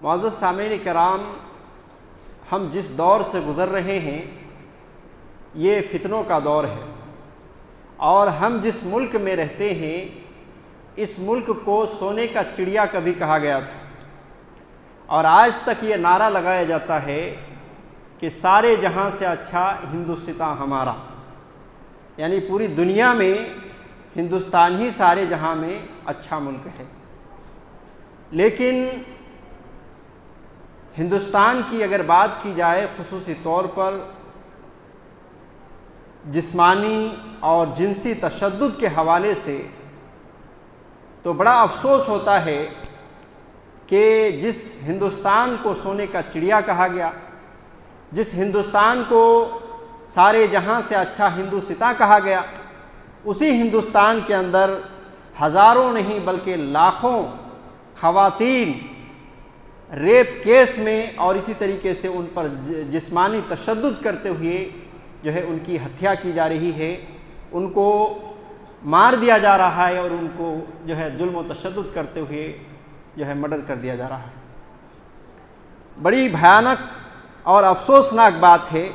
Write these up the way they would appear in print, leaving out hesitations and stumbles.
मुअज़्ज़ज़ सामीन किराम, हम जिस दौर से गुज़र रहे हैं ये फितनों का दौर है, और हम जिस मुल्क में रहते हैं इस मुल्क को सोने का चिड़िया कभी कहा गया था, और आज तक ये नारा लगाया जाता है कि सारे जहां से अच्छा हिंदुस्तान हमारा, यानी पूरी दुनिया में हिंदुस्तान ही सारे जहां में अच्छा मुल्क है। लेकिन हिंदुस्तान की अगर बात की जाए खुसूसी तौर पर जिस्मानी और जिनसी तशद्दुद के हवाले से, तो बड़ा अफसोस होता है कि जिस हिंदुस्तान को सोने का चिड़िया कहा गया, जिस हिंदुस्तान को सारे जहां से अच्छा हिंदुस्तान कहा गया, उसी हिंदुस्तान के अंदर हज़ारों नहीं बल्कि लाखों ख़वातीन रेप केस में और इसी तरीके से उन पर जिस्मानी तशद्दुद करते हुए जो है उनकी हत्या की जा रही है, उनको मार दिया जा रहा है और उनको जो है जुल्म और तशद्दुद करते हुए जो है मर्डर कर दिया जा रहा है। बड़ी भयानक और अफसोसनाक बात है।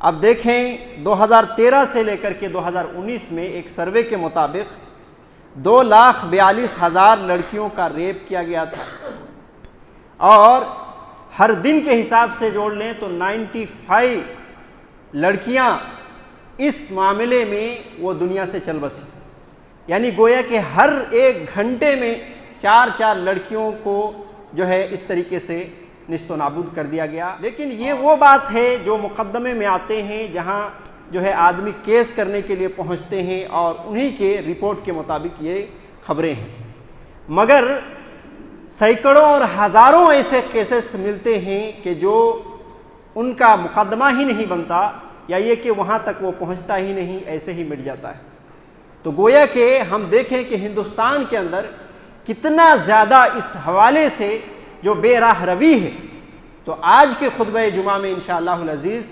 अब देखें 2013 से लेकर के 2019 में एक सर्वे के मुताबिक 2,42,000 लड़कियों का रेप किया गया था, और हर दिन के हिसाब से जोड़ लें तो 95 लड़कियां इस मामले में वो दुनिया से चल बसी। यानी गोया कि हर एक घंटे में 4 लड़कियों को जो है इस तरीके से निस्तो नाबूद कर दिया गया। लेकिन ये वो बात है जो मुकदमे में आते हैं, जहाँ जो है आदमी केस करने के लिए पहुँचते हैं और उन्हीं के रिपोर्ट के मुताबिक ये खबरें हैं। मगर सैकड़ों और हज़ारों ऐसे केसेस मिलते हैं कि जो उनका मुकदमा ही नहीं बनता, या ये कि वहाँ तक वो पहुँचता ही नहीं, ऐसे ही मिट जाता है। तो गोया कि हम देखें कि हिंदुस्तान के अंदर कितना ज़्यादा इस हवाले से जो बेराह रवी है। तो आज के खुतबे जुमा में इंशाअल्लाहुल अज़ीज़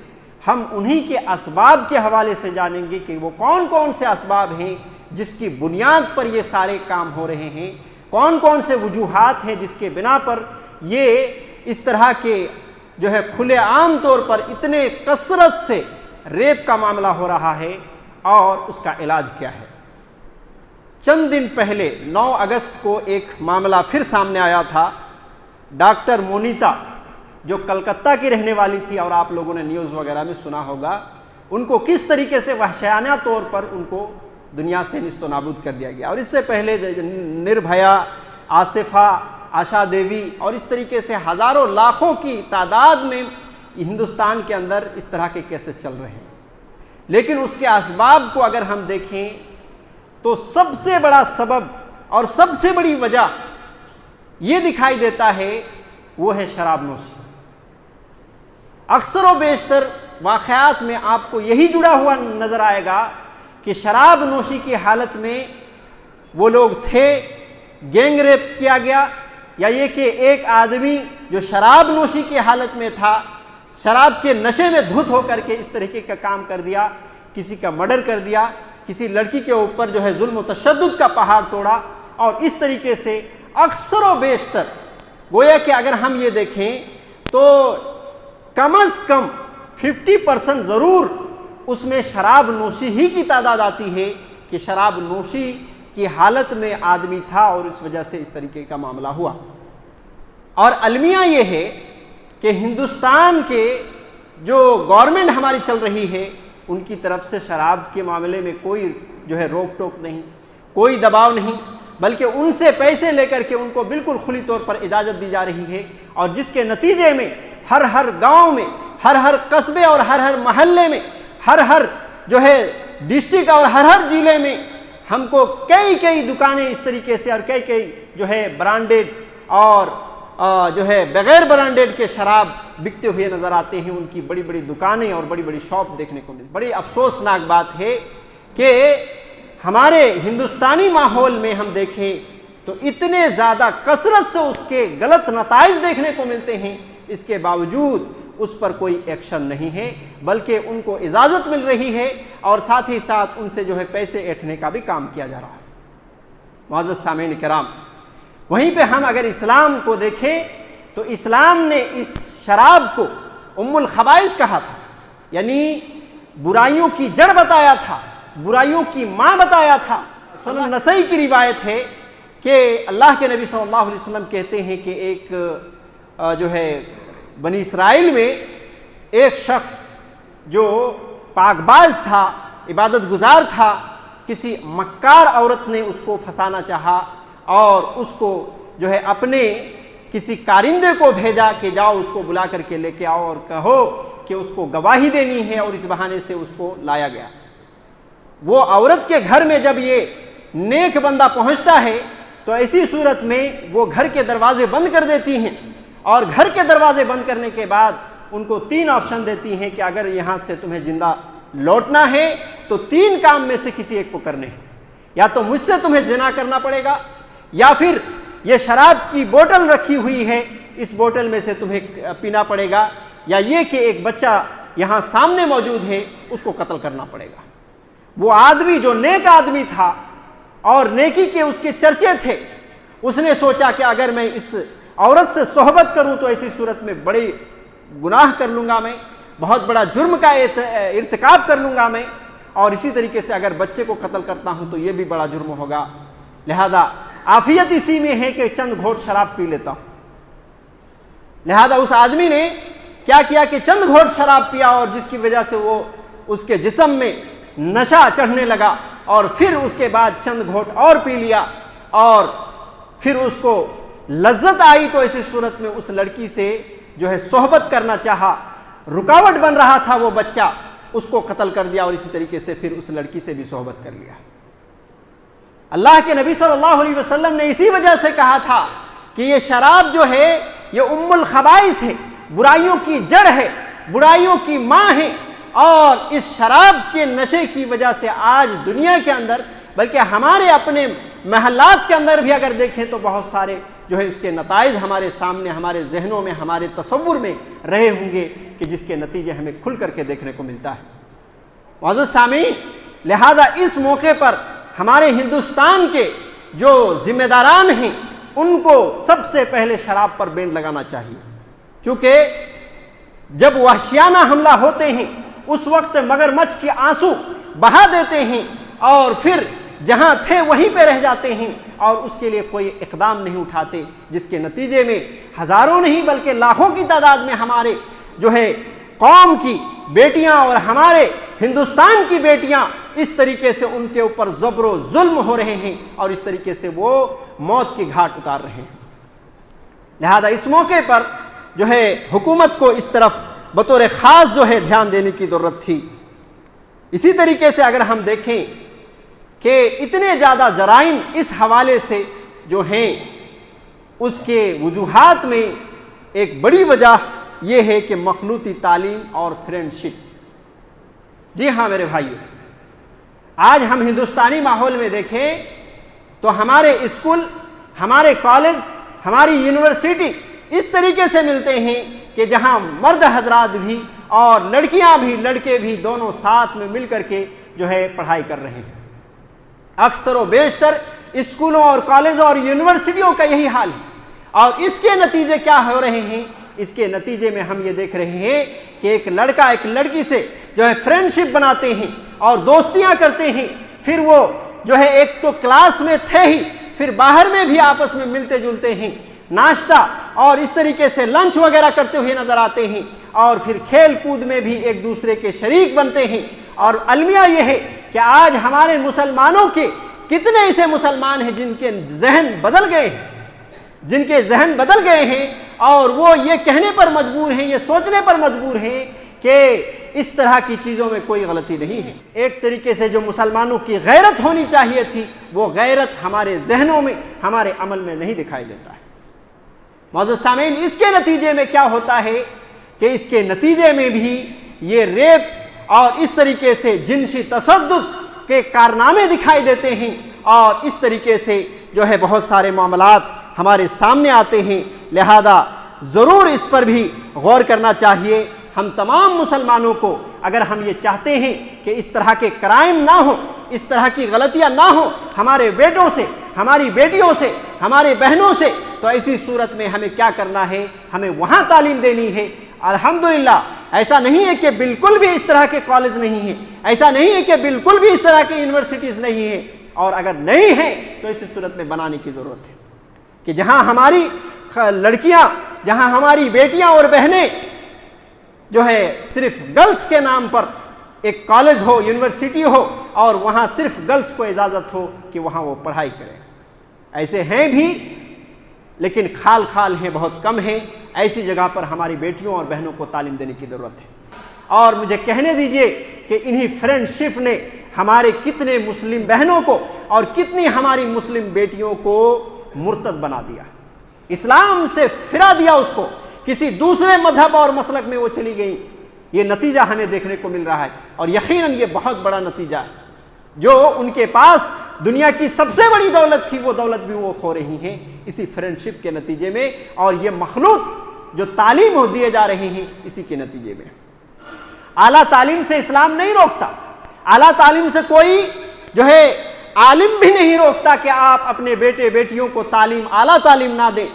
हम उन्हीं के असबाब के हवाले से जानेंगे कि वो कौन कौन से असबाब हैं जिसकी बुनियाद पर ये सारे काम हो रहे हैं, कौन कौन से वजूहात हैं जिसके बिना पर ये इस तरह के जो है खुले आम तौर पर इतने कसरत से रेप का मामला हो रहा है, और उसका इलाज क्या है। चंद दिन पहले 9 अगस्त को एक मामला फिर सामने आया था। डॉक्टर मोनिता जो कलकत्ता की रहने वाली थी, और आप लोगों ने न्यूज़ वगैरह में सुना होगा, उनको किस तरीके से वहशाना तौर पर उनको दुनिया से निस्तो नाबूद कर दिया गया। और इससे पहले निर्भया, आसिफा, आशा देवी और इस तरीके से हज़ारों लाखों की तादाद में हिंदुस्तान के अंदर इस तरह के केसेस चल रहे हैं। लेकिन उसके असबाब को अगर हम देखें तो सबसे बड़ा सबब और सबसे बड़ी वजह ये दिखाई देता है, वो है शराब नोशी। अक्सर व बेशतर वाक़यात में आपको यही जुड़ा हुआ नज़र आएगा कि शराब नोशी की हालत में वो लोग थे, गैंग रेप किया गया, या ये कि एक आदमी जो शराब नोशी की हालत में था, शराब के नशे में धुत होकर के इस तरीके का काम कर दिया, किसी का मर्डर कर दिया, किसी लड़की के ऊपर जो है जुल्म व तशद्दुद का पहाड़ तोड़ा। और इस तरीके से अक्सर व बेशतर गोया कि अगर हम ये देखें तो कम अज़ कम 50% ज़रूर उसमें शराब नोशी ही की तादाद आती है कि शराब नोशी की हालत में आदमी था और इस वजह से इस तरीके का मामला हुआ। और अलमिया ये है कि हिंदुस्तान के जो गवर्नमेंट हमारी चल रही है, उनकी तरफ से शराब के मामले में कोई जो है रोक टोक नहीं, कोई दबाव नहीं, बल्कि उनसे पैसे लेकर के उनको बिल्कुल खुली तौर पर इजाज़त दी जा रही है। और जिसके नतीजे में हर गांव में, हर कस्बे और हर महल्ले में, हर जो है डिस्ट्रिक्ट और हर ज़िले में हमको कई दुकानें इस तरीके से और कई जो है ब्रांडेड और जो है बगैर ब्रांडेड के शराब बिकते हुए नज़र आते हैं। उनकी बड़ी बड़ी दुकानें और बड़ी बड़ी शॉप देखने को मिलती। बड़ी अफसोसनाक बात है कि हमारे हिंदुस्तानी माहौल में हम देखें तो इतने ज़्यादा कसरत से उसके गलत नताइज देखने को मिलते हैं, इसके बावजूद उस पर कोई एक्शन नहीं है, बल्कि उनको इजाज़त मिल रही है और साथ ही साथ उनसे जो है पैसे ऐंठने का भी काम किया जा रहा है। मुअज़्ज़ज़ सामीन किराम, वहीं पे हम अगर इस्लाम को देखें तो इस्लाम ने इस शराब को उम्मुल खबाइस कहा था, यानी बुराइयों की जड़ बताया था, बुराइयों की मां बताया था। सुनन नसई की रिवायत है कि अल्लाह के नबी सल्लल्लाहु अलैहि वसल्लम कहते हैं कि एक जो है बनी इसराइल में एक शख्स जो पाकबाज था, इबादत गुजार था, किसी मक्कार औरत ने उसको फंसाना चाहा और उसको जो है अपने किसी कारिंदे को भेजा कि जाओ उसको बुला करके लेके आओ और कहो कि उसको गवाही देनी है, और इस बहाने से उसको लाया गया। वो औरत के घर में जब ये नेक बंदा पहुंचता है तो ऐसी सूरत में वो घर के दरवाजे बंद कर देती हैं, और घर के दरवाजे बंद करने के बाद उनको 3 ऑप्शन देती हैं कि अगर यहाँ से तुम्हें जिंदा लौटना है तो 3 काम में से किसी एक को करने हैं, या तो मुझसे तुम्हें जिना करना पड़ेगा, या फिर ये शराब की बोतल रखी हुई है इस बोतल में से तुम्हें पीना पड़ेगा, या ये कि एक बच्चा यहाँ सामने मौजूद है उसको कत्ल करना पड़ेगा। वो आदमी जो नेक आदमी था और नेकी के उसके चर्चे थे, उसने सोचा कि अगर मैं इस औरत से सोहबत करूं तो ऐसी सूरत में बड़े गुनाह कर लूंगा, मैं बहुत बड़ा जुर्म का इर्तिकाब कर लूंगा मैं, और इसी तरीके से अगर बच्चे को कत्ल करता हूं तो यह भी बड़ा जुर्म होगा, लिहाजा आफियत इसी में है कि चंद घोट शराब पी लेता हूं। लिहाजा उस आदमी ने क्या किया कि चंद घोट शराब पिया, और जिसकी वजह से वो उसके जिस्म में नशा चढ़ने लगा, और फिर उसके बाद चंद घोट और पी लिया, और फिर उसको लज्जत आई तो ऐसी सूरत में उस लड़की से जो है सोहबत करना चाहा, रुकावट बन रहा था वो बच्चा, उसको कत्ल कर दिया, और इसी तरीके से फिर उस लड़की से भी सोहबत कर लिया। अल्लाह के नबी सल्लल्लाहु अलैहि वसल्लम ने इसी वजह से कहा था कि ये शराब जो है ये उम्मुल खबाइस है, बुराइयों की जड़ है, बुराइयों की मां है, और इस शराब के नशे की वजह से आज दुनिया के अंदर, बल्कि हमारे अपने महल्लात के अंदर भी अगर देखें तो बहुत सारे जो है उसके नताइज हमारे सामने, हमारे जहनों में, हमारे तसव्वुर में रहे होंगे कि जिसके नतीजे हमें खुल करके देखने को मिलता है। मुअज़्ज़िज़ सामीन, लिहाजा इस मौके पर हमारे हिंदुस्तान के जो जिम्मेदारान हैं उनको सबसे पहले शराब पर बैन लगाना चाहिए, क्योंकि जब वहशियाना हमला होते हैं उस वक्त मगरमच्छ के आंसू बहा देते हैं और फिर जहां थे वहीं पे रह जाते हैं और उसके लिए कोई इक़दाम नहीं उठाते, जिसके नतीजे में हजारों नहीं बल्कि लाखों की तादाद में हमारे जो है कौम की बेटियां और हमारे हिंदुस्तान की बेटियां इस तरीके से उनके ऊपर ज़ब्र जुल्म हो रहे हैं और इस तरीके से वो मौत की घाट उतार रहे हैं। लिहाजा इस मौके पर जो है हुकूमत को इस तरफ बतौर ख़ास जो है ध्यान देने की ज़रूरत थी। इसी तरीके से अगर हम देखें कि इतने ज़्यादा जराइम इस हवाले से जो हैं उसके वजूहात में एक बड़ी वजह यह है कि मखलूती तालीम और फ्रेंडशिप। जी हाँ मेरे भाइयों, आज हम हिंदुस्तानी माहौल में देखें तो हमारे स्कूल, हमारे कॉलेज, हमारी यूनिवर्सिटी इस तरीके से मिलते हैं कि जहां मर्द हजरात भी और लड़कियां भी, लड़के भी दोनों साथ में मिल करके जो है पढ़ाई कर रहे हैं। अक्सर व बेशतर स्कूलों और कॉलेजों और यूनिवर्सिटियों का यही हाल है और इसके नतीजे क्या हो रहे हैं? इसके नतीजे में हम ये देख रहे हैं कि एक लड़का एक लड़की से जो है फ्रेंडशिप बनाते हैं और दोस्तियां करते हैं, फिर वो जो है एक तो क्लास में थे ही, फिर बाहर में भी आपस में मिलते जुलते हैं, नाश्ता और इस तरीके से लंच वगैरह करते हुए नजर आते हैं और फिर खेल कूद में भी एक दूसरे के शरीक बनते हैं। और अलमिया यह है कि आज हमारे मुसलमानों के कितने ऐसे मुसलमान हैं जिनके जहन बदल गए हैं, जिनके जहन बदल गए हैं और वो ये कहने पर मजबूर हैं, ये सोचने पर मजबूर हैं कि इस तरह की चीज़ों में कोई गलती नहीं है। एक तरीके से जो मुसलमानों की गैरत होनी चाहिए थी वो गैरत हमारे जहनों में, हमारे अमल में नहीं दिखाई देता है। मौजूद सामीन, इसके नतीजे में क्या होता है कि इसके नतीजे में भी ये रेप और इस तरीके से जिनसी तशद्दुद के कारनामे दिखाई देते हैं और इस तरीके से जो है बहुत सारे मामलात हमारे सामने आते हैं। लिहाजा ज़रूर इस पर भी गौर करना चाहिए। हम तमाम मुसलमानों को, अगर हम ये चाहते हैं कि इस तरह के क्राइम ना हो, इस तरह की गलतियां ना हो हमारे बेटों से, हमारी बेटियों से, हमारे बहनों से, तो ऐसी सूरत में हमें क्या करना है, हमें वहां तालीम देनी है। अल्हम्दुलिल्लाह ऐसा नहीं है कि बिल्कुल भी इस तरह के कॉलेज नहीं है, ऐसा नहीं है कि बिल्कुल भी इस तरह की यूनिवर्सिटीज नहीं है, और अगर नहीं है तो इसी सूरत में बनाने की जरूरत है कि जहां हमारी लड़कियां, जहां हमारी बेटियां और बहनें जो है सिर्फ गर्ल्स के नाम पर एक कॉलेज हो, यूनिवर्सिटी हो, और वहां सिर्फ गर्ल्स को इजाजत हो कि वहां वो पढ़ाई करें। ऐसे हैं भी, लेकिन खाल खाल हैं, बहुत कम हैं। ऐसी जगह पर हमारी बेटियों और बहनों को तालीम देने की जरूरत है। और मुझे कहने दीजिए कि इन्हीं फ्रेंडशिप ने हमारे कितने मुस्लिम बहनों को और कितनी हमारी मुस्लिम बेटियों को मुर्तद बना दिया, इस्लाम से फिरा दिया, उसको किसी दूसरे मजहब और मसलक में वो चली गई। ये नतीजा हमें देखने को मिल रहा है, और यकीनन ये बहुत बड़ा नतीजा है। जो उनके पास दुनिया की सबसे बड़ी दौलत थी, वो दौलत भी वो खो रही हैं इसी फ्रेंडशिप के नतीजे में, और ये मखलूक जो तालीम दिए जा रहे हैं इसी के नतीजे में। आला तालीम से इस्लाम नहीं रोकता, आला तालीम से कोई जो है आलिम भी नहीं रोकता कि आप अपने बेटे बेटियों को तालीम, आला तालीम ना दें,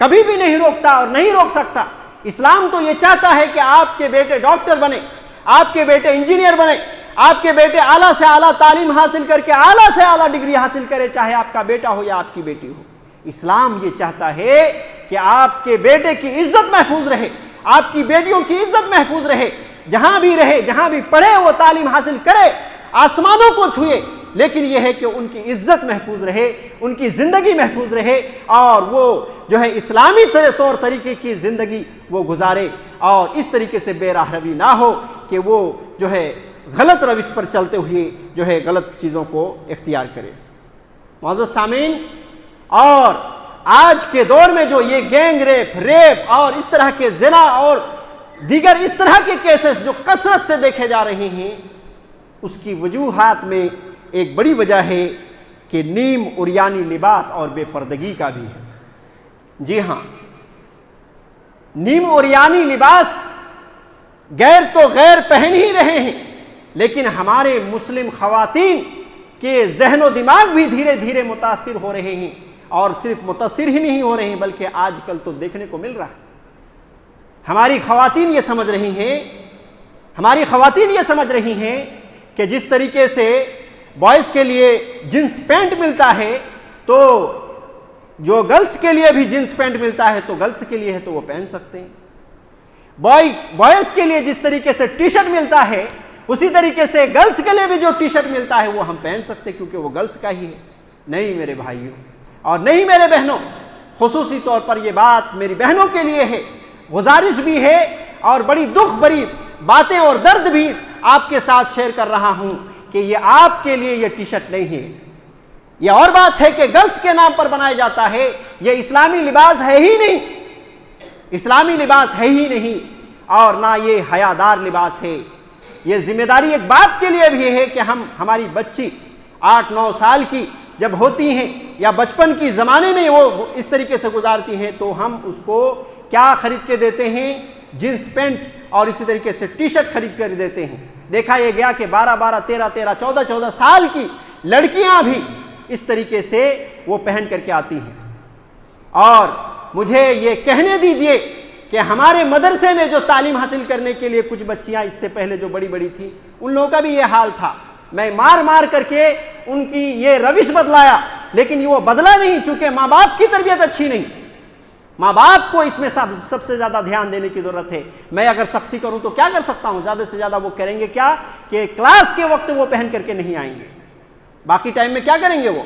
कभी भी नहीं रोकता और नहीं रोक सकता। इस्लाम तो ये चाहता है कि आपके बेटे डॉक्टर बने, आपके बेटे इंजीनियर बने, आपके बेटे आला से आला तालीम हासिल करके आला से आला डिग्री हासिल करे, चाहे आपका बेटा हो या आपकी बेटी हो। इस्लाम ये चाहता है कि आपके बेटे की इज्जत महफूज रहे, आपकी बेटियों की इज्जत महफूज रहे, जहां भी रहे, जहां भी पढ़े, वो तालीम हासिल करे, आसमानों को छुए, लेकिन यह है कि उनकी इज्जत महफूज रहे, उनकी जिंदगी महफूज रहे, और वो जो है इस्लामी तौर तरीके की जिंदगी वो गुजारे, और इस तरीके से बेराहरवी ना हो कि वो जो है गलत रविश पर चलते हुए जो है गलत चीज़ों को इख्तियार करे। मुअज़्ज़ज़ सामीन, और आज के दौर में जो ये गैंग रेप और इस तरह के ज़िना और दीगर इस तरह के केसेस जो कसरत से देखे जा रहे हैं, उसकी वजूहात में एक बड़ी वजह है कि नीम उरियानी लिबास और बेपर्दगी का भी है। जी हाँ, नीम उरियानी लिबास गैर तो गैर पहन ही रहे हैं, लेकिन हमारे मुस्लिम खवातीन के जहनो दिमाग भी धीरे धीरे मुतासिर हो रहे हैं, और सिर्फ मुतासिर ही नहीं हो रहे हैं बल्कि आजकल तो देखने को मिल रहा है। हमारी खवातीन ये समझ रही हैं, हमारी खवातीन ये समझ रही हैं कि जिस तरीके से बॉयज़ के लिए जींस पैंट मिलता है, तो जो गर्ल्स के लिए भी जींस पैंट मिलता है तो गर्ल्स के लिए है तो वो पहन सकते हैं। बॉयज़ के लिए जिस तरीके से टी शर्ट मिलता है, उसी तरीके से गर्ल्स के लिए भी जो टी शर्ट मिलता है वो हम पहन सकते हैं, क्योंकि वो गर्ल्स का ही है। नहीं मेरे भाइयों और नहीं मेरे बहनों, खुसूसी तौर पर ये बात मेरी बहनों के लिए है, गुजारिश भी है, और बड़ी दुख भरी बातें और दर्द भी आपके साथ शेयर कर रहा हूं कि ये आपके लिए ये टी शर्ट नहीं है। ये और बात है कि गर्ल्स के नाम पर बनाया जाता है, ये इस्लामी लिबास है ही नहीं, इस्लामी लिबास है ही नहीं, और ना ये हयादार लिबास है। ये जिम्मेदारी एक बाप के लिए भी है कि हम, हमारी बच्ची 8-9 साल की जब होती हैं या बचपन की ज़माने में वो इस तरीके से गुजारती हैं, तो हम उसको क्या खरीद के देते हैं? जींस पैंट और इसी तरीके से टी शर्ट खरीद कर देते हैं। देखा यह गया कि 12-12, 13-13, 14-14 साल की लड़कियां भी इस तरीके से वो पहन करके आती हैं। और मुझे ये कहने दीजिए कि हमारे मदरसे में जो तालीम हासिल करने के लिए कुछ बच्चियां इससे पहले जो बड़ी बड़ी थी, उन लोगों का भी ये हाल था। मैं मार मार करके उनकी ये रविश बदलाया, लेकिन वो बदला नहीं, चूंकि माँ बाप की तरबियत अच्छी नहीं। माँ बाप को इसमें सबसे ज़्यादा ध्यान देने की ज़रूरत है। मैं अगर सख्ती करूं तो क्या कर सकता हूं? ज़्यादा से ज़्यादा वो करेंगे क्या कि क्लास के वक्त वो पहन करके नहीं आएंगे, बाकी टाइम में क्या करेंगे? वो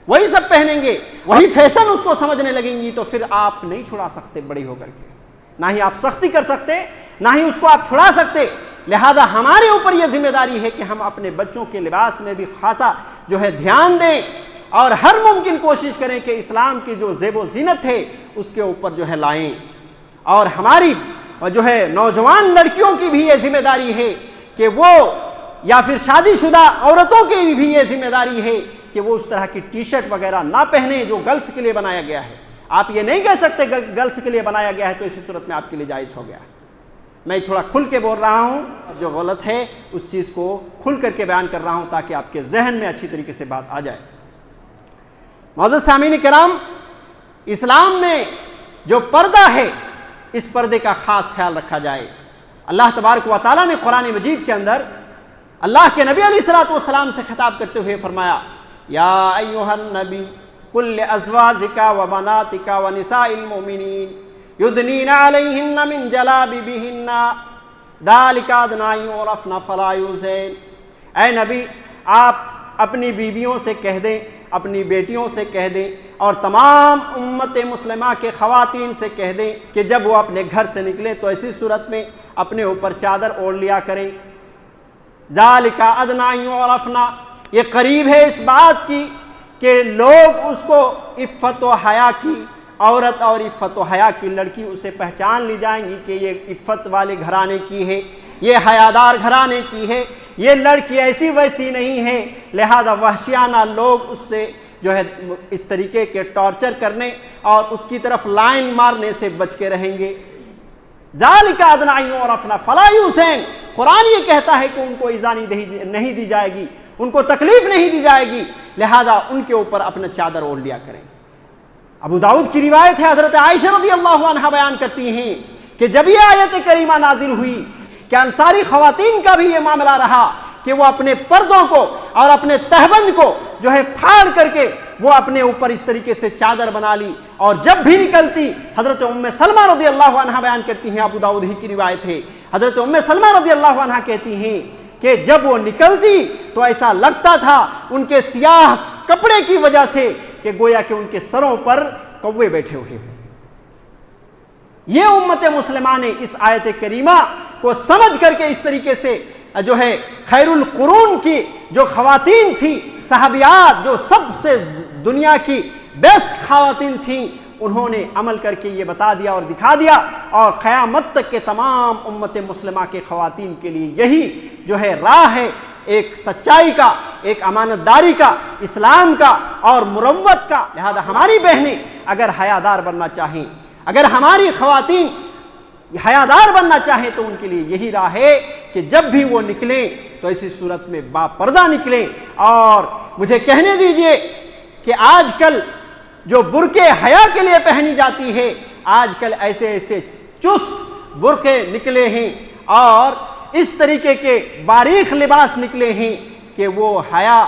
वही सब पहनेंगे, वही फैशन उसको समझने लगेंगी। तो फिर आप नहीं छुड़ा सकते बड़ी होकर के, ना ही आप सख्ती कर सकते, ना ही उसको आप छुड़ा सकते। लिहाजा हमारे ऊपर यह जिम्मेदारी है कि हम अपने बच्चों के लिबास में भी खासा जो है ध्यान दें, और हर मुमकिन कोशिश करें कि इस्लाम की जो ज़ेबो ज़ीनत है उसके ऊपर जो है लाएं। और हमारी जो है नौजवान लड़कियों की भी ये जिम्मेदारी है कि वो, या फिर शादीशुदा औरतों की भी ये जिम्मेदारी है कि वो उस तरह की टी शर्ट वगैरह ना पहने जो गर्ल्स के लिए बनाया गया है। आप ये नहीं कह सकते गर्ल्स के लिए बनाया गया है तो इसी सूरत में आपके लिए जायज़ हो गया। मैं थोड़ा खुल के बोल रहा हूँ, जो गलत है उस चीज़ को खुल करके बयान कर रहा हूँ ताकि आपके जहन में अच्छी तरीके से बात आ जाए। मोअज़्ज़ज़ सामीन किराम, इस्लाम में जो पर्दा है इस पर्दे का ख़ास ख्याल रखा जाए। अल्लाह तबारक व तआला ने कुरान मजीद के अंदर अल्लाह के नबी अलैहिस्सलातु वस्सलाम से खिताब करते हुए फरमाया, या अय्युहन नबी कुल अज़वाजिका व बनातिका व निसाइल मोमिनीन युदनीना अलैहिन्ना मिन जलाबिबिहिन्ना ज़ालिका अदना युरफ़ना फ़ला युज़ैन। ऐ नबी, आप अपनी बीवियों से कह दें, अपनी बेटियों से कह दें और तमाम उम्मत मुस्लिमा के ख़वातीन से कह दें कि जब वो अपने घर से निकले तो ऐसी सूरत में अपने ऊपर चादर ओढ़ लिया करें। ज़ालिका अदना युरफ़ना, ये करीब है इस बात की कि लोग उसको इफ़्फ़त व हया की औरत और इफ़्फ़त व हया की लड़की उसे पहचान ली जाएंगी कि ये इफ़्फ़त वाले घराने की है, ये हयादार घराने की है, ये लड़की ऐसी वैसी नहीं है। लिहाजा वहशियाना लोग उससे जो है इस तरीके के टॉर्चर करने और उसकी तरफ लाइन मारने से बच के रहेंगे। ज़ालिका अदना युरफ़ना फ़ला युज़ैन, कुरान ये कहता है कि उनको इज़ा नहीं दी जाएगी, उनको तकलीफ नहीं दी जाएगी, लिहाजा उनके ऊपर अपना चादर ओढ़ लिया करें। अबू दाऊद की रिवायत है, हज़रत आयशा रज़ियल्लाहु अन्हा बयान करती हैं कि जब ये आयत करीमा नाजिल हुई कि अंसारी ख़वातीन का भी ये मामला रहा कि वो अपने पर्दों को और अपने तहबंद को जो है फाड़ करके वो अपने ऊपर इस तरीके से चादर बना ली और जब भी निकलती, हज़रत उम्मे सलमा रज़ियल्लाहु अन्हा बयान करती हैं, अबू दाऊद ही की रिवायत है, हज़रत उम्मे सलमा रज़ियल्लाहु अन्हा कहती हैं कि जब वो निकलती तो ऐसा लगता था उनके सियाह कपड़े की वजह से कि गोया कि उनके सरों पर कौवे बैठे हुए हैं। ये उम्मत मुस्लिमा ने इस आयत करीमा को समझ करके इस तरीके से जो है खैरुल कुरून की जो खवातीन थी, सहाबियात जो सबसे दुनिया की बेस्ट खवातीन थी, उन्होंने अमल करके ये बता दिया और दिखा दिया और क़यामत तक के तमाम उम्मत मुस्लिमा के खवातीन के लिए यही जो है राह है, एक सच्चाई का, एक अमानतदारी का, इस्लाम का और मुरव्वत का। लिहाजा हमारी बहनें अगर हयादार बनना चाहें, अगर हमारी खवातीन हयादार बनना चाहें तो उनके लिए यही राह है कि जब भी वो निकलें तो ऐसी सूरत में बापर्दा निकलें। और मुझे कहने दीजिए कि आजकल जो बुरके हया के लिए पहनी जाती है, आजकल ऐसे ऐसे चुस्त बुरके निकले हैं और इस तरीके के बारीक लिबास निकले हैं कि वो हया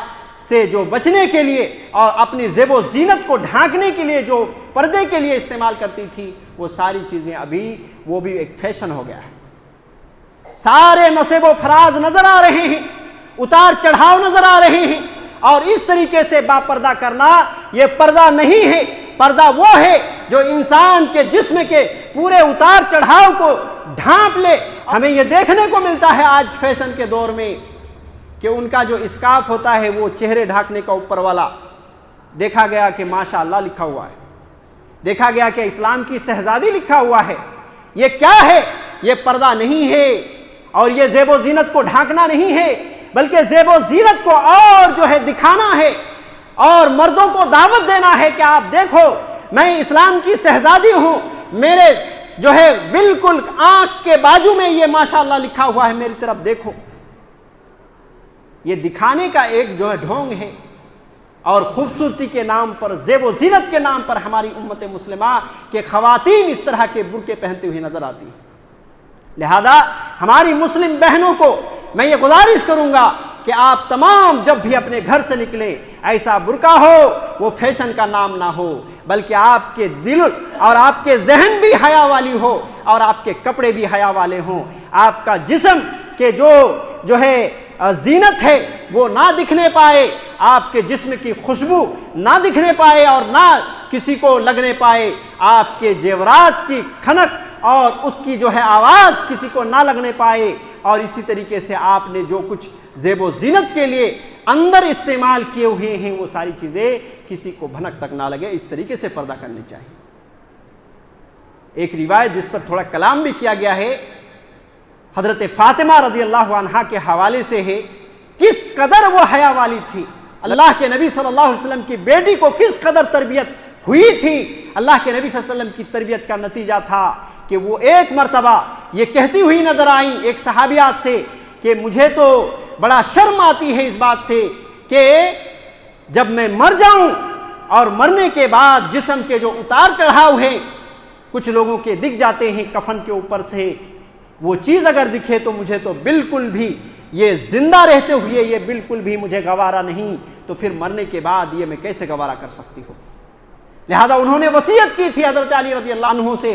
से जो बचने के लिए और अपनी ज़ेबो ज़ीनत को ढांकने के लिए जो पर्दे के लिए इस्तेमाल करती थी, वो सारी चीज़ें अभी वो भी एक फैशन हो गया है। सारे नसेबो फराज नजर आ रहे हैं, उतार चढ़ाव नजर आ रहे हैं और इस तरीके से बापर्दा करना ये पर्दा नहीं है। पर्दा वो है जो इंसान के जिस्म के पूरे उतार चढ़ाव को ढांप ले। हमें ये देखने को मिलता है आज फैशन के दौर में कि उनका जो इस्काफ होता है वो चेहरे ढांकने का ऊपर वाला, देखा गया कि माशाअल्लाह लिखा हुआ है, देखा गया कि इस्लाम की शहजादी लिखा हुआ है। ये क्या है? ये पर्दा नहीं है और ये ज़ेबो ज़ीनत को ढांकना नहीं है, बल्कि ज़ेबो ज़ीनत को और जो है दिखाना है और मर्दों को दावत देना है कि आप देखो मैं इस्लाम की शहजादी हूँ, मेरे जो है बिल्कुल आंख के बाजू में ये माशाअल्लाह लिखा हुआ है, मेरी तरफ देखो। ये दिखाने का एक जो है ढोंग है और खूबसूरती के नाम पर, ज़ेबो ज़ीनत के नाम पर हमारी उम्मत मुस्लिमा के ख़वातीन इस तरह के बुर्के पहनते हुए नजर आती हैं। लिहाजा हमारी मुस्लिम बहनों को मैं ये गुजारिश करूंगा कि आप तमाम जब भी अपने घर से निकलें, ऐसा बुर्का हो वो फैशन का नाम ना हो, बल्कि आपके दिल और आपके जहन भी हया वाली हो और आपके कपड़े भी हया वाले हों। आपका जिस्म के जो है जीनत है वो ना दिखने पाए, आपके जिस्म की खुशबू ना दिखने पाए और ना किसी को लगने पाए, आपके जेवरात की खनक और उसकी जो है आवाज़ किसी को ना लगने पाए। और इसी तरीके से आपने जो कुछ ज़ेबो ज़ीनत के लिए अंदर इस्तेमाल किए हुए हैं वो सारी चीज़ें किसी को भनक तक ना लगे, इस तरीके से पर्दा करनी चाहिए। एक रिवायत जिस पर थोड़ा कलाम भी किया गया है, हज़रत फ़ातिमा रज़ियल्लाहु अन्हा के हवाले से है, किस कदर वो हया वाली थी, अल्लाह के नबी सल्लल्लाहु अलैहि वसल्लम की बेटी को किस कदर तरबियत हुई थी। अल्लाह के नबी सल्लल्लाहु अलैहि वसल्लम की तरबियत का नतीजा था कि वो एक मर्तबा ये कहती हुई नजर आई एक सहाबियात से कि मुझे तो बड़ा शर्म आती है इस बात से कि जब मैं मर जाऊं और मरने के बाद जिस्म के जो उतार चढ़ाव हैं कुछ लोगों के दिख जाते हैं कफन के ऊपर से, वो चीज़ अगर दिखे तो मुझे तो बिल्कुल भी ये जिंदा रहते हुए ये बिल्कुल भी मुझे गवारा नहीं, तो फिर मरने के बाद ये मैं कैसे गवारा कर सकती हूँ। लिहाजा उन्होंने वसीयत की थी हज़रत अली रज़ी अल्लाह अन्हु से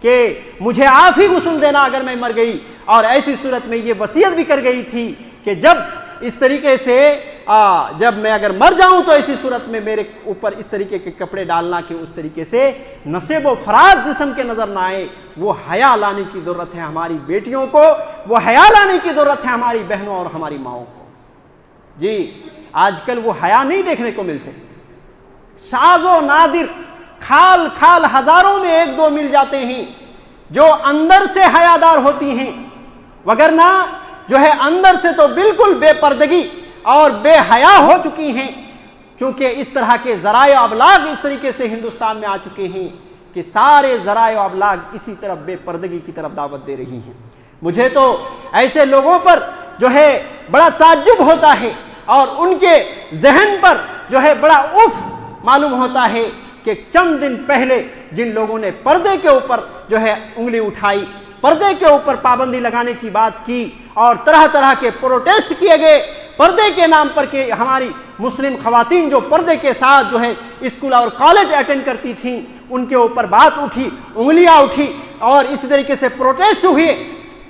कि मुझे आप ही गुस्ल देना अगर मैं मर गई, और ऐसी सूरत में ये वसीयत भी कर गई थी कि जब इस तरीके से जब मैं अगर मर जाऊं तो ऐसी सूरत में मेरे ऊपर इस तरीके के कपड़े डालना कि उस तरीके से नसेब व फराज जिस्म के नजर ना आए। वो हया लाने की जरूरत है हमारी बेटियों को, वो हया लाने की जरूरत है हमारी बहनों और हमारी माओं को। जी आजकल वो हया नहीं देखने को मिलते, शाज़ो नादिर खाल खाल हजारों में एक दो मिल जाते हैं जो अंदर से हयादार होती हैं, वगरना जो है अंदर से तो बिल्कुल बेपर्दगी और बेहया हो चुकी हैं, क्योंकि इस तरह के ज़राए अबलाग इस तरीके से हिंदुस्तान में आ चुके हैं कि सारे ज़राए अबलाग इसी तरफ बेपर्दगी की तरफ दावत दे रही हैं। मुझे तो ऐसे लोगों पर जो है बड़ा ताज्जुब होता है और उनके जहन पर जो है बड़ा उफ मालूम होता है कि चंद दिन पहले जिन लोगों ने पर्दे के ऊपर जो है उंगली उठाई, पर्दे के ऊपर पाबंदी लगाने की बात की और तरह तरह के प्रोटेस्ट किए गए पर्दे के नाम पर के हमारी मुस्लिम खवातीन जो पर्दे के साथ जो है स्कूल और कॉलेज अटेंड करती थीं उनके ऊपर बात उठी, उंगलियां उठी और इस तरीके से प्रोटेस्ट हुए।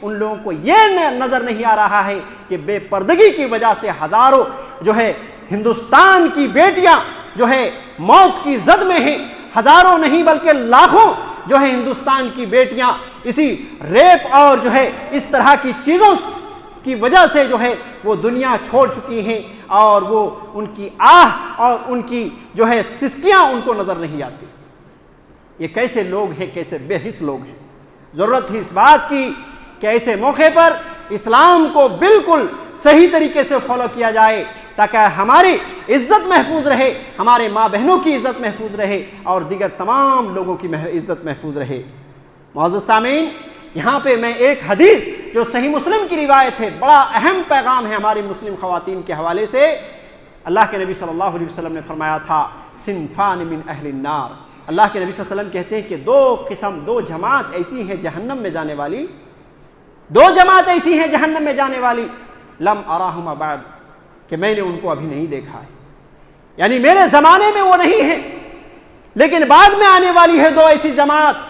उन लोगों को ये नज़र नहीं आ रहा है कि बेपर्दगी की वजह से हज़ारों जो है हिंदुस्तान की बेटियां जो है मौत की जद में हैं, हज़ारों नहीं बल्कि लाखों जो है हिंदुस्तान की बेटियां इसी रेप और जो है इस तरह की चीज़ों की वजह से जो है वो दुनिया छोड़ चुकी हैं और वो उनकी आह और उनकी जो है सिसकियां उनको नज़र नहीं आती। ये कैसे लोग हैं, कैसे बेहिस लोग हैं। ज़रूरत है इस बात की कि ऐसे मौके पर इस्लाम को बिल्कुल सही तरीके से फॉलो किया जाए ताकि हमारी इज्जत महफूज रहे, हमारे माँ बहनों की इज्जत महफूज रहे और दीगर तमाम लोगों की इज्जत महफूज रहे। मौजूद सामीन, यहाँ पे मैं एक हदीस जो सही मुस्लिम की रिवायत है, बड़ा अहम पैगाम है हमारी मुस्लिम खवातीन के हवाले से। अल्लाह के नबी सल्लल्लाहु अलैहि वसल्लम ने फरमाया था सिनफान मिन अहलिन नार। अल्लाह के नबी सल्लल्लाहु अलैहि वसल्लम कहते हैं कि दो जमात ऐसी हैं जहन्नम में जाने वाली, दो जमात ऐसी हैं जहन्नम में जाने वाली, लम अराहुमा बाद, कि मैंने उनको अभी नहीं देखा है, यानी मेरे ज़माने में वो नहीं है लेकिन बाद में आने वाली है दो ऐसी जमात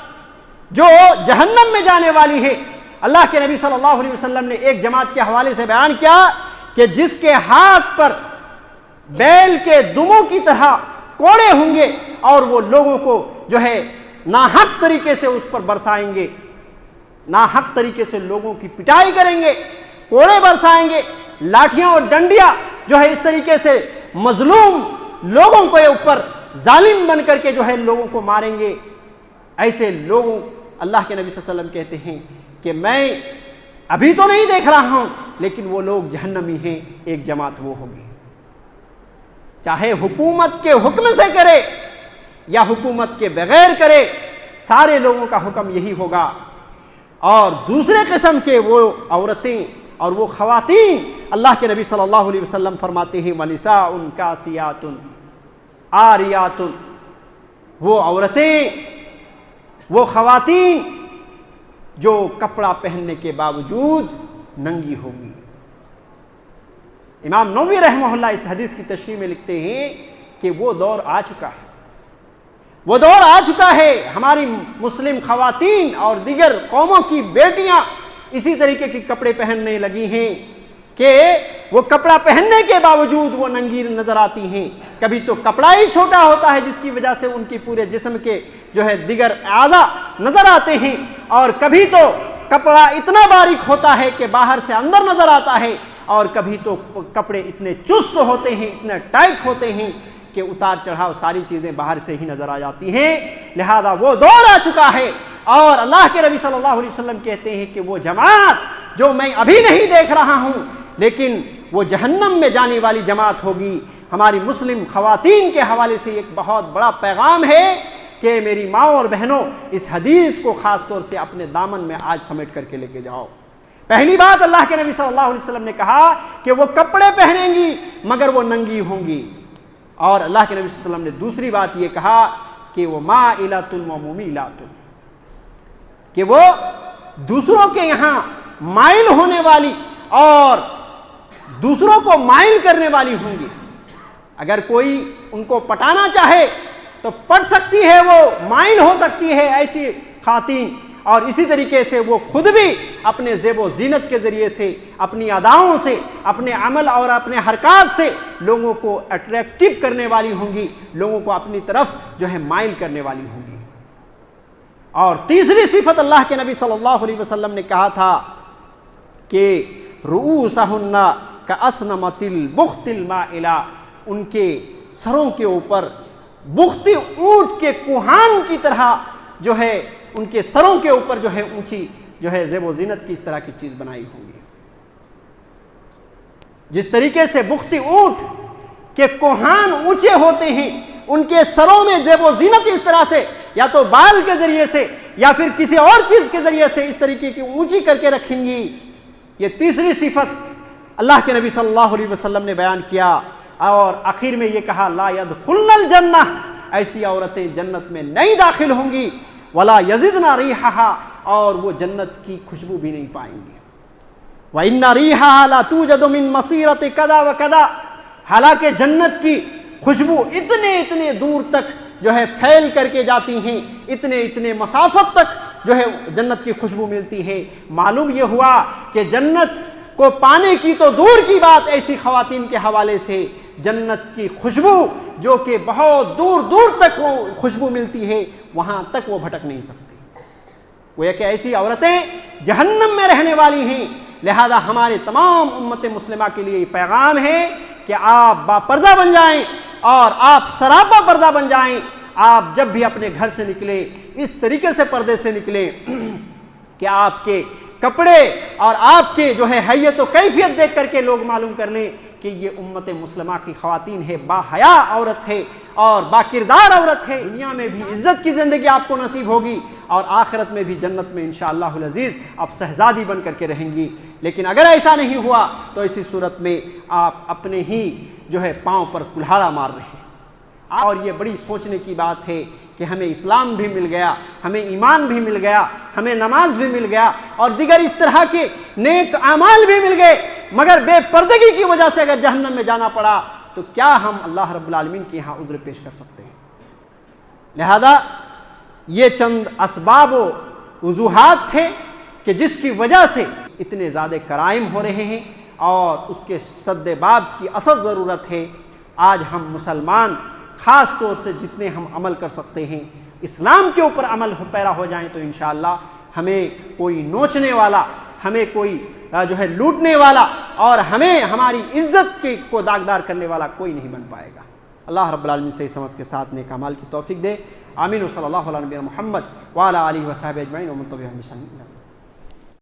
जो जहन्नम में जाने वाली है। अल्लाह के नबी सल्लल्लाहु अलैहि वसल्लम ने एक जमात के हवाले से बयान किया कि जिसके हाथ पर बैल के दुमों की तरह कोड़े होंगे और वो लोगों को जो है नाहक तरीके से उस पर बरसाएंगे, नाहक तरीके से लोगों की पिटाई करेंगे, कोड़े बरसाएंगे, लाठियां और डंडियां जो है इस तरीके से मजलूम लोगों के ऊपर जालिम बन करके जो है लोगों को मारेंगे। ऐसे लोगों अल्लाह के नबी सल्लल्लाहु अलैहि वसल्लम कहते हैं कि मैं अभी तो नहीं देख रहा हूं लेकिन वो लोग जहन्नमी हैं। एक जमात वो होगी, चाहे हुकूमत के हुक्म से करे या हुकूमत के बगैर करे, सारे लोगों का हुक्म यही होगा। और दूसरे किस्म के वो औरतें और वो खवातीन, अल्लाह के नबी सल्लल्लाहु अलैहि वसल्लम फरमाते हैं वनिसाउन कासियातुन आरियातुन, वो औरतें, वो खवातीन जो कपड़ा पहनने के बावजूद नंगी होगी। इमाम नववी रहमहुल्लाह इस हदीस की तशरीह में लिखते हैं कि वो दौर आ चुका है, वो दौर आ चुका है। हमारी मुस्लिम खवातीन और दीगर कौमों की बेटियां इसी तरीके के कपड़े पहनने लगी हैं कि वो कपड़ा पहनने के बावजूद वो नंगी नजर आती हैं। कभी तो कपड़ा ही छोटा होता है जिसकी वजह से उनकी पूरे जिस्म के जो है दिगर आज़ा नजर आते हैं, और कभी तो कपड़ा इतना बारीक होता है कि बाहर से अंदर नजर आता है, और कभी तो कपड़े इतने चुस्त होते हैं, इतने टाइट होते हैं कि उतार चढ़ाव सारी चीज़ें बाहर से ही नजर आ जाती हैं। लिहाजा वो दौर आ चुका है और अल्लाह के नबी सल्लल्लाहु अलैहि वसल्लम कहते हैं कि वो जमात जो मैं अभी नहीं देख रहा हूँ लेकिन वो जहन्नम में जाने वाली जमात होगी। हमारी मुस्लिम खवातीन के हवाले से एक बहुत बड़ा पैगाम है कि मेरी माँ और बहनों, इस हदीस को ख़ास तौर से अपने दामन में आज समेट करके लेके जाओ। पहली बात, अल्लाह के नबी सल्लल्लाहु अलैहि वसल्लम ने कहा कि वो कपड़े पहनेंगी मगर वो नंगी होंगी। और अल्लाह के नबी सल्लल्लाहु अलैहि वसल्लम ने दूसरी बात ये कहा कि वो माइलातुन व मुमीलातुन, कि वो दूसरों के यहाँ माइल होने वाली और दूसरों को माइल करने वाली होंगी। अगर कोई उनको पटाना चाहे तो पट सकती है, वो माइल हो सकती है ऐसी खातीन, और इसी तरीके से वो खुद भी अपने ज़ेबो ज़ीनत के ज़रिए से, अपनी अदाओं से, अपने अमल और अपने हरकत से लोगों को अट्रैक्टिव करने वाली होंगी, लोगों को अपनी तरफ जो है माइल करने वाली होंगी। और तीसरी सिफत अल्लाह के नबी सल्लल्लाहु अलैहि वसल्लम ने कहा था कि रुऊसहुन्ना का असनमतिल बुख्तिल माइला, उनके सरों के ऊपर बुख्ती ऊंट के कुहान की तरह जो है उनके सरों के ऊपर जो है ऊंची जो है ज़ेबो ज़ीनत की इस तरह की चीज़ बनाई होंगी। जिस तरीके से बुख्ती ऊंट के कुहान ऊंचे होते हैं, उनके सरों में ज़ेबो ज़ीनत इस तरह से या तो बाल के ज़रिए से या फिर किसी और चीज़ के ज़रिए से इस तरीके की ऊंची करके रखेंगी। ये तीसरी सिफत अल्लाह के नबी सल्लल्लाहु अलैहि वसल्लम ने बयान किया। और आखिर में ये कहा ला यदखुलनल जन्नह, ऐसी औरतें जन्नत में नहीं दाखिल होंगी, वला यजिदना रिहा, और वो जन्नत की खुशबू भी नहीं पाएंगे। व इन्ना रिहा ला तूजदु मिन मसीरत कदा व कदा, हालांकि जन्नत की खुशबू इतने इतने दूर तक जो है फैल करके जाती हैं, इतने इतने मसाफत तक जो है जन्नत की खुशबू मिलती है। मालूम ये हुआ कि जन्नत को पाने की तो दूर की बात, ऐसी ख़वातीन के हवाले से जन्नत की खुशबू जो कि बहुत दूर दूर तक वो खुशबू मिलती है, वहाँ तक वो भटक नहीं सकती। वो ये कि ऐसी औरतें जहन्नम में रहने वाली हैं। लिहाजा हमारे तमाम उम्मत मुस्लिमा के लिए पैगाम है कि आप बापर्दा बन जाएं और आप सरापा पर्दा बन जाएं। आप जब भी अपने घर से निकले इस तरीके से पर्दे से निकले कि आपके कपड़े और आपके जो है हैयत व कैफियत देख करके लोग मालूम कर लें कि ये उम्मत मुस्लिमा की ख़वातीन है, बाहया औरत है और बाकिरदार औरत है। दुनिया में भी इज़्ज़त की ज़िंदगी आपको नसीब होगी और आखिरत में भी जन्नत में इंशाअल्लाहुल अज़ीज़ आप शहज़ादी बन करके रहेंगी। लेकिन अगर ऐसा नहीं हुआ तो इसी सूरत में आप अपने ही जो है पाँव पर कुल्हाड़ा मार रहे हैं। और ये बड़ी सोचने की बात है कि हमें इस्लाम भी मिल गया, हमें ईमान भी मिल गया, हमें नमाज भी मिल गया और दीगर इस तरह के नेक आमाल भी मिल गए, मगर बेपर्दगी की वजह से अगर जहन्नम में जाना पड़ा तो क्या हम अल्लाह रब्बुल आलमीन के यहाँ उज़्र पेश कर सकते हैं? लिहाजा ये चंद असबाब व वजूहात थे कि जिसकी वजह से इतने ज़्यादा कराइम हो रहे हैं और उसके सद्देबाब की असल ज़रूरत है। आज हम मुसलमान ख़ास तौर से जितने हम अमल कर सकते हैं इस्लाम के ऊपर अमल पैरा हो जाएं तो इंशाअल्लाह हमें कोई नोचने वाला, हमें कोई जो है लूटने वाला और हमें हमारी इज़्ज़त के को दागदार करने वाला कोई नहीं बन पाएगा। अल्लाह रब्बुल आलमीन सही समझ के साथ नेक अमाल की तौफीक दे। आमीन। सल्लल्लाहु अलैहि व सल्लम मुहम्मद व अला आलिहि व सहबिहि अजमईन व मन तबिअहुम बिइहसान।